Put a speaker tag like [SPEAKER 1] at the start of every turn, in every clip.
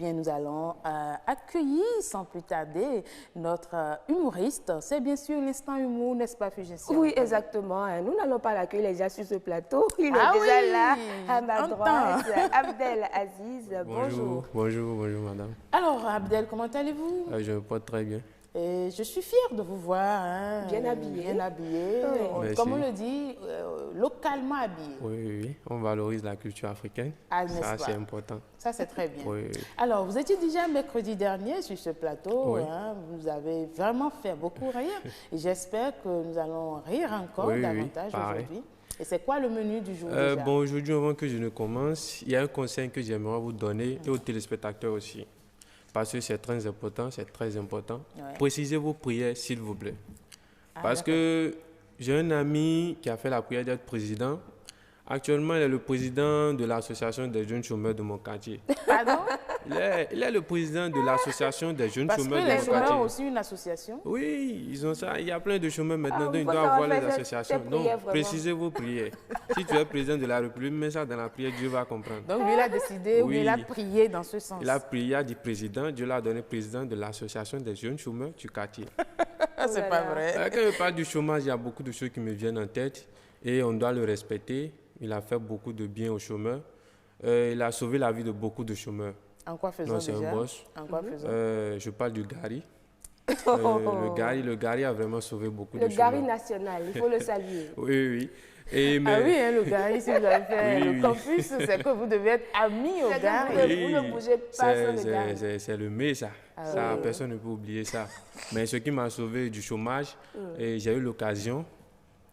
[SPEAKER 1] bien, nous allons accueillir sans plus tarder notre humoriste. C'est bien sûr l'instant humour, n'est-ce pas, Fulgence?
[SPEAKER 2] Oui, exactement. Nous n'allons pas l'accueillir déjà sur ce plateau. Il est déjà
[SPEAKER 1] oui,
[SPEAKER 2] là, à ma droite. Abdel Aziz, bonjour.
[SPEAKER 3] Bonjour madame.
[SPEAKER 1] Alors, Abdel, comment allez-vous?
[SPEAKER 3] Je me porte très bien.
[SPEAKER 1] Et je suis fière de vous voir. Hein,
[SPEAKER 2] bien habillé.
[SPEAKER 1] Bien habillé.
[SPEAKER 2] Oui.
[SPEAKER 1] Comme on le dit, localement habillé.
[SPEAKER 3] Oui. On valorise la culture africaine.
[SPEAKER 1] Ah,
[SPEAKER 3] ça, c'est important.
[SPEAKER 1] Ça, c'est très bien.
[SPEAKER 3] Oui.
[SPEAKER 1] Alors, vous étiez déjà mercredi dernier sur ce plateau.
[SPEAKER 3] Oui.
[SPEAKER 1] Hein, vous avez vraiment fait beaucoup rire. Et j'espère que nous allons rire encore davantage aujourd'hui. Et c'est quoi le menu du jour déjà?
[SPEAKER 3] Bon, aujourd'hui, avant que je ne commence, il y a un conseil que j'aimerais vous donner et aux téléspectateurs aussi. Parce que c'est très important, c'est très important.
[SPEAKER 1] Ouais.
[SPEAKER 3] Précisez vos prières, s'il vous plaît. Parce
[SPEAKER 1] d'accord.
[SPEAKER 3] que j'ai un ami qui a fait la prière d'être président. Actuellement, il est le président de l'association des jeunes chômeurs de mon quartier.
[SPEAKER 1] Pardon?
[SPEAKER 3] Il est le président de l'association des jeunes
[SPEAKER 1] Parce
[SPEAKER 3] chômeurs
[SPEAKER 1] que
[SPEAKER 3] de
[SPEAKER 1] les
[SPEAKER 3] mon quartier.
[SPEAKER 1] chômeurs ont aussi une association.
[SPEAKER 3] Oui, ils ont ça. Il y a plein de chômeurs maintenant, donc
[SPEAKER 2] il
[SPEAKER 3] ils
[SPEAKER 2] faut
[SPEAKER 3] doivent
[SPEAKER 2] savoir
[SPEAKER 3] avoir les
[SPEAKER 2] faire
[SPEAKER 3] associations.
[SPEAKER 2] ses
[SPEAKER 3] Donc,
[SPEAKER 2] prières, vraiment.
[SPEAKER 3] précisez vos prières. Si tu es président de la République, mets ça dans la prière, Dieu va comprendre.
[SPEAKER 1] Donc lui, il a décidé, ou
[SPEAKER 3] Oui.
[SPEAKER 1] il a prié dans ce sens.
[SPEAKER 3] Il a prié du président, Dieu l'a donné président de l'association des jeunes chômeurs du quartier.
[SPEAKER 1] C'est pas vrai.
[SPEAKER 3] Quand je parle du chômage, il y a beaucoup de choses qui me viennent en tête et on doit le respecter. Il a fait beaucoup de bien aux chômeurs. Il a sauvé la vie de beaucoup de chômeurs.
[SPEAKER 1] En quoi faisant
[SPEAKER 3] Non, c'est
[SPEAKER 1] déjà?
[SPEAKER 3] un boss.
[SPEAKER 1] En quoi faisant?
[SPEAKER 3] Je parle du Gary. Le Gary a vraiment sauvé beaucoup de
[SPEAKER 2] Le
[SPEAKER 3] chômeurs.
[SPEAKER 2] Gary national, il faut le saluer.
[SPEAKER 3] Oui. Et
[SPEAKER 1] Ah oui, hein, le Gary, si vous avez fait le campus, c'est que vous devez être amis au
[SPEAKER 2] C'est que
[SPEAKER 1] Gary.
[SPEAKER 2] vous ne bougez pas sans le Gary.
[SPEAKER 3] C'est le mais ça. Ça, personne ne peut oublier ça. Mais ce qui m'a sauvé du chômage, et j'ai eu l'occasion,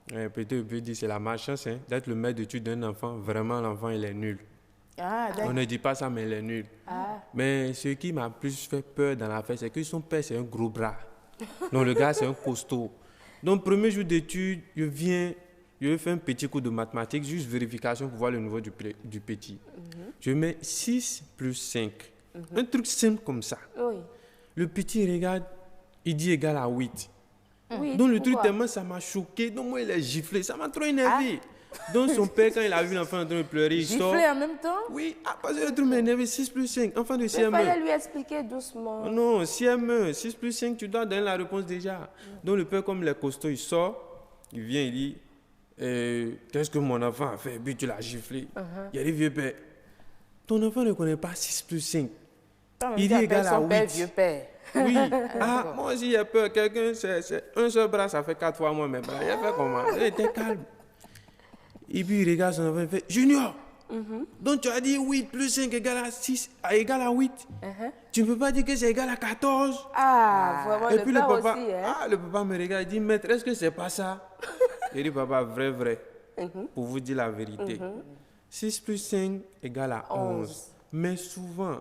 [SPEAKER 3] peut-être on peut dire c'est la malchance, hein, d'être le maître d'études d'un enfant. Vraiment, l'enfant, il est nul.
[SPEAKER 1] Ah,
[SPEAKER 3] On ne dit pas ça, mais il est nul. Mais ce qui m'a plus fait peur dans l'affaire, c'est que son père, c'est un gros bras. Donc le gars, c'est un costaud. Donc, premier jour d'études, je fais un petit cours de mathématiques, juste vérification pour voir le niveau du petit. Je mets 6 plus 5. Un truc simple comme ça.
[SPEAKER 2] Oui.
[SPEAKER 3] Le petit regarde, il dit égal à 8.
[SPEAKER 2] Oui,
[SPEAKER 3] Donc le truc,
[SPEAKER 2] pourquoi?
[SPEAKER 3] tellement ça m'a choqué. Donc moi, il a giflé. Ça m'a trop énervé. Donc son père, quand il a vu l'enfant en train de pleurer, il sort.
[SPEAKER 1] gifler en même temps?
[SPEAKER 3] Oui, parce que le truc m'a énervé. 6 plus 5, enfant de
[SPEAKER 2] Il
[SPEAKER 3] CM1.
[SPEAKER 2] fallait lui expliquer doucement.
[SPEAKER 3] Non, CM1, 6 plus 5, tu dois donner la réponse déjà. Donc le père, comme il est costaud, il sort, il vient, il dit, qu'est-ce que mon enfant a fait? Et puis tu l'as giflé. Il a dit, vieux père, ton enfant ne connaît pas 6 plus 5. Il dit égal à 8.
[SPEAKER 1] Vieux père.
[SPEAKER 3] Oui. Moi aussi, j'ai peur. Quelqu'un, c'est un seul bras, ça fait 4 fois moi mes bras. Il a fait comment? Il était calme. Et puis il regarde son enfant, il fait, Junior, donc tu as dit 8 plus 5 égale à 6, égale à 8. Tu ne peux pas dire que c'est égal à 14.
[SPEAKER 2] Vraiment,
[SPEAKER 3] Et puis le papa,
[SPEAKER 2] aussi, hein?
[SPEAKER 3] le papa me regarde, il dit, maître, est-ce que c'est pas ça? Il dit, papa, vrai. Pour vous dire la vérité. 6 plus 5 égale à 11. Mais souvent,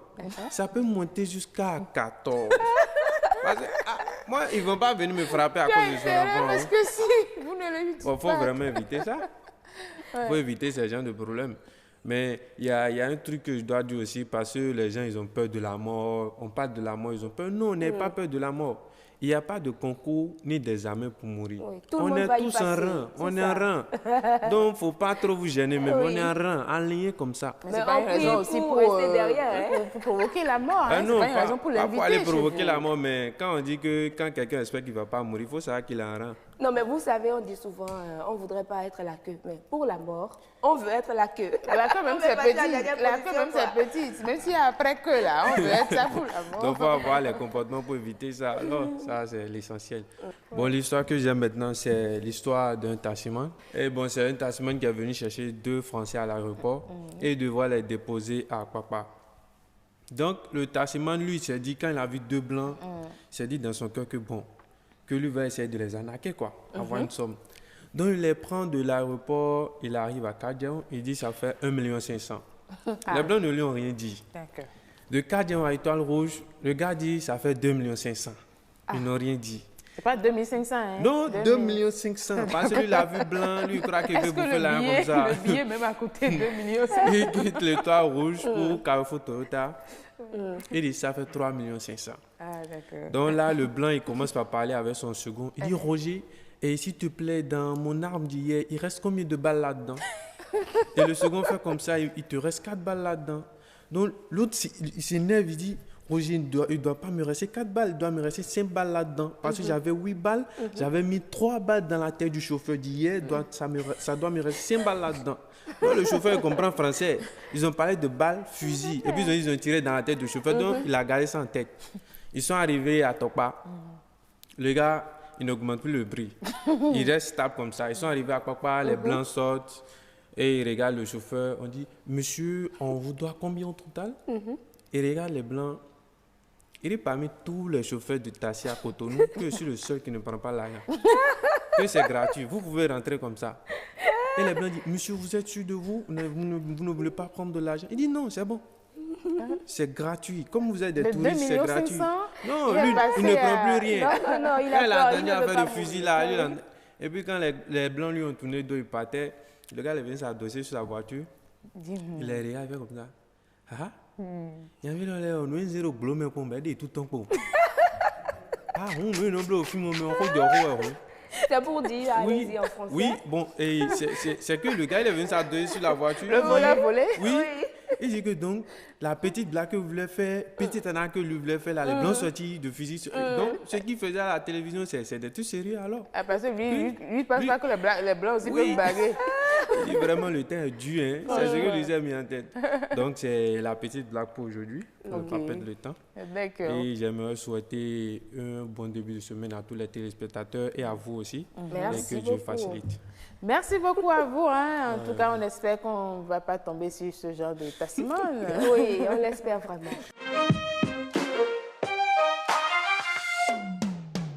[SPEAKER 3] ça peut monter jusqu'à 14. Parce que, moi, ils ne vont pas venir me frapper à cause de son enfant.
[SPEAKER 1] Parce que si vous ne le dites
[SPEAKER 3] Il faut vraiment éviter ça. Il faut éviter ce genre de problème. Mais il y a un truc que je dois dire aussi, parce que les gens, ils ont peur de la mort. On parle de la mort, ils ont peur. Non, on n'a pas peur de la mort. Il n'y a pas de concours ni d'examen pour mourir.
[SPEAKER 2] Oui, tout le
[SPEAKER 3] On
[SPEAKER 2] monde
[SPEAKER 3] est
[SPEAKER 2] va y
[SPEAKER 3] tous en
[SPEAKER 2] passer,
[SPEAKER 3] rang.
[SPEAKER 2] c'est
[SPEAKER 3] On est
[SPEAKER 2] ça.
[SPEAKER 3] en rang. Donc, il ne faut pas trop vous gêner, même. On est en rang, aligné comme ça.
[SPEAKER 1] Mais
[SPEAKER 2] Mais
[SPEAKER 1] c'est pas
[SPEAKER 2] on
[SPEAKER 1] une raison
[SPEAKER 2] prie
[SPEAKER 1] aussi
[SPEAKER 2] pour
[SPEAKER 1] pour
[SPEAKER 2] rester derrière, hein.
[SPEAKER 1] pour provoquer la mort. Hein.
[SPEAKER 3] Non,
[SPEAKER 1] C'est pas une raison pour
[SPEAKER 3] pas
[SPEAKER 1] l'inviter.
[SPEAKER 3] pour aller
[SPEAKER 1] chez
[SPEAKER 3] provoquer
[SPEAKER 1] vous.
[SPEAKER 3] la mort, mais quand on dit que quand quelqu'un espère qu'il ne va pas mourir, il faut savoir qu'il est en rang.
[SPEAKER 2] Non, mais vous savez, on dit souvent, on ne voudrait pas être la queue. Mais pour la mort, on veut être la queue.
[SPEAKER 1] La queue même
[SPEAKER 2] On
[SPEAKER 1] c'est
[SPEAKER 2] veut passer à
[SPEAKER 1] petit.
[SPEAKER 2] la dernière
[SPEAKER 1] La queue
[SPEAKER 2] position,
[SPEAKER 1] même
[SPEAKER 2] quoi.
[SPEAKER 1] c'est petite. Même si après que là, on veut être ça pour la mort.
[SPEAKER 3] Donc, il faut avoir les comportements pour éviter ça. Alors, ça, c'est l'essentiel. Bon, l'histoire que j'aime maintenant, c'est l'histoire d'un taximan. Et bon, c'est un taximan qui est venu chercher 2 Français à l'aéroport et devoir les déposer à papa. Donc, le taximan, lui, il s'est dit, quand il a vu 2 blancs, il s'est dit dans son cœur que bon, que lui va essayer de les arnaquer, quoi, avoir une somme. Donc, il les prend de l'aéroport, il arrive à Kadian, il dit ça fait 1,5 million. Les blancs ne lui ont rien dit.
[SPEAKER 1] D'accord.
[SPEAKER 3] De Kadian à Étoile Rouge, le gars dit ça fait 2,5 millions. Ils n'ont rien dit.
[SPEAKER 1] C'est pas 2500, hein?
[SPEAKER 3] Non, 2,5 millions. Parce que lui, il a vu blanc, lui, il croit qu'il veut
[SPEAKER 1] Est-ce que
[SPEAKER 3] bouffer la
[SPEAKER 1] le
[SPEAKER 3] comme ça.
[SPEAKER 1] billet même à côté 2 millions,
[SPEAKER 3] Il quitte l'Étoile Rouge pour Carrefour Toyota. Il dit ça fait 3,5 millions.
[SPEAKER 1] Ah, d'accord.
[SPEAKER 3] Donc là, le blanc, il commence par parler avec son second. Il dit, Roger, et s'il te plaît, dans mon arme d'hier, il reste combien de balles là-dedans? Et le second fait comme ça, il te reste 4 balles là-dedans. Donc, l'autre, il s'énerve, il dit, Roger, il ne doit pas me rester 4 balles, il doit me rester 5 balles là-dedans. Parce que j'avais 8 balles, j'avais mis 3 balles dans la tête du chauffeur d'hier, ça doit me rester 5 balles là-dedans. Donc, le chauffeur il comprend français. Ils ont parlé de balles, fusil, et puis ils ont tiré dans la tête du chauffeur, donc il a gardé ça en tête. Ils sont arrivés à Tokpa. Le gars, il n'augmente plus le prix. Il reste stable comme ça. Ils sont arrivés à Tokpa, les blancs sortent. Et il regarde le chauffeur, on dit, monsieur, on vous doit combien au total? Il regarde les blancs. Il est parmi tous les chauffeurs de taxi à Cotonou que je suis le seul qui ne prend pas l'argent. Que c'est gratuit, vous pouvez rentrer comme ça. Et les blancs disent, monsieur, vous êtes sûr de vous? Vous ne voulez pas prendre de l'argent? Il dit, non, c'est bon. C'est gratuit. Comme vous êtes des touristes, c'est gratuit. Non, lui, il ne prend plus rien.
[SPEAKER 2] Non, il a
[SPEAKER 3] peur. La dernière affaire de fusil là. Et puis quand les blancs lui ont tourné le dos, il partait. Le gars, il vient s'adosser sur la voiture. Il les regarde, il fait comme ça. Ah, il y avait un zéro bleu, mais on va dire tout le temps. Ah, on met un bleu au film, mais on peut dire.
[SPEAKER 2] C'est pour dire, allez-y en français.
[SPEAKER 3] Oui, bon, et c'est que le gars, il est venu s'adosser sur la voiture.
[SPEAKER 2] Le volé.
[SPEAKER 3] Oui. Il dit que donc, la petite blague que vous voulez faire, petite annonce que lui voulait faire, là, les blancs sortis de fusil. Donc, ce qu'il faisait à la télévision, c'est des trucs sérieux alors.
[SPEAKER 1] Ah, parce que lui, il pense pas que les blancs aussi peuvent baguer.
[SPEAKER 3] Il dit vraiment, le temps est dur, hein. C'est ce que lui a mis en tête. Donc, c'est la petite blague pour aujourd'hui. On ne va pas perdre le temps.
[SPEAKER 1] D'accord.
[SPEAKER 3] Et j'aimerais souhaiter un bon début de semaine à tous les téléspectateurs et à vous aussi.
[SPEAKER 2] Merci
[SPEAKER 3] et que Dieu facilite.
[SPEAKER 1] Merci beaucoup à vous. En tout cas, on espère qu'on ne va pas tomber sur ce genre de tassimone.
[SPEAKER 2] Oui, on l'espère vraiment.